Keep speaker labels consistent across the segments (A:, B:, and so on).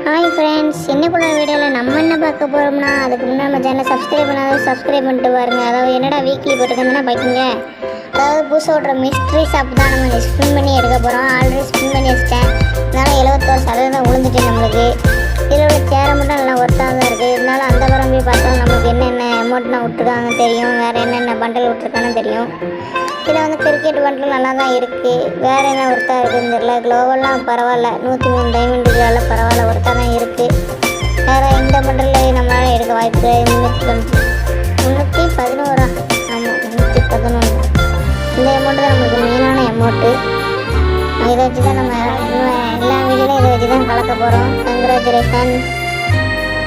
A: Hi friends, இன்னைக்குள்ள வீடியோவில் நம்ம என்ன பார்க்க போகிறோம்னா, அதுக்கு முன்னாடி நம்ம சேனலை சப்ஸ்கிரைப் பண்ணாத சப்ஸ்கிரைப் பண்ணிட்டு பாருங்க. அதாவது என்னடா வீக்லி போட்டுருக்கேன்னா பார்க்கிங்க. அதாவது புதுசாக ஓட்டுற மிஸ்ட்ரி ஷாப் தான் நம்ம ஸ்பின் பண்ணி எடுக்க போகிறோம். ஆல்ரெடி ஸ்பின் பண்ணி வச்சிட்டேன். அதனால் 71% விழுந்துட்டேன் நம்மளுக்கு. இதில் உள்ள சேரை மட்டும் நல்லா ஒர்த்தாக தான் இருக்குது. இருந்தாலும் அந்த படம் போய் பார்த்தாலும் நம்மளுக்கு என்னென்ன அமௌண்ட்னா விட்டுருக்காங்கன்னு தெரியும். வேறு என்னென்ன பண்டல் விட்டுருக்கான்னு தெரியும். இதில் வந்து கிரிக்கெட் பண்டில் நல்லா தான் இருக்குது. வேறு என்ன ஒர்த்தாக இருக்குதுன்னு தெரியல. க்ளோவெல்லாம் பரவாயில்ல, 103 டைமண்டுகளால் பரவாயில்ல, ஒர்த்தாக தான் இருக்குது. வேறு இந்த பண்டில் நம்மளால் எடுக்க வாய்ப்பு 311. ஆமாம், 311. இந்த அமௌண்ட்டு தான் நம்மளுக்கு மெயினான அமௌண்ட்டு. இதை வச்சு தான் நம்ம எல்லா வீடியோலையும் இதை வச்சு தான் கலக்க போகிறோம். கங்க்ராச்சுலேஷன்.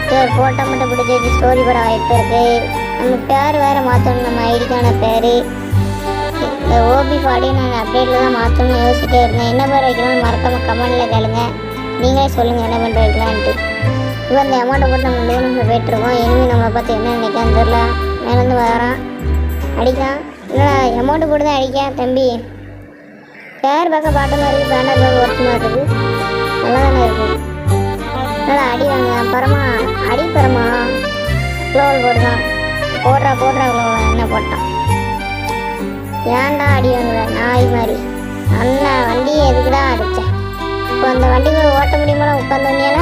A: இது ஒரு ஃபோட்டோ மட்டும் பிடிச்சி வச்சு ஸ்டோரி போட வாய்ப்பு இருக்குது. நம்ம பேர் வேறு மாற்றணும். நம்ம ஐடிக்கான பேர் இந்த OB40 நான் அப்டேட்டில் தான் மாற்றணும்னு யோசிச்சுட்டே இருந்தேன். என்ன பேர் வைக்கலாம்னு மறக்காமல் கமெண்டில் கேளுங்க. நீங்களே சொல்லுங்கள் என்ன பண்ணுற வைக்கலான்ட்டு. இப்போ அந்த அமௌண்ட்டை போட்டு நம்ம லோனுக்கு போய்ட்டுருக்கோம். இனிமே நம்மளை பார்த்து என்ன நினைக்கான்னு தெரில. மேலேருந்து வரான், அடிக்கலாம். இல்லை அமௌண்ட்டு போட்டு தான் அடிக்கேன் தம்பி. பேர் பார்க்க பாட்டமாக இருக்குது, பேனர் பார்க்க ஒருத்தமாக இருக்குது. நல்லா தானே இருக்குது. நல்லா அடி வாங்க பரமா, அடி பரமா. க்ளோவல் போட்டுதான் போடுறா க்ளோவல் என்ன போட்டான். ஏன்டா அடி வாங்குற நாய் மாதிரி. நல்லா வண்டியை எதுக்குடா அடித்தேன். இப்போ அந்த வண்டி கூட ஓட்ட முடியுமா உட்காந்து வண்டியால?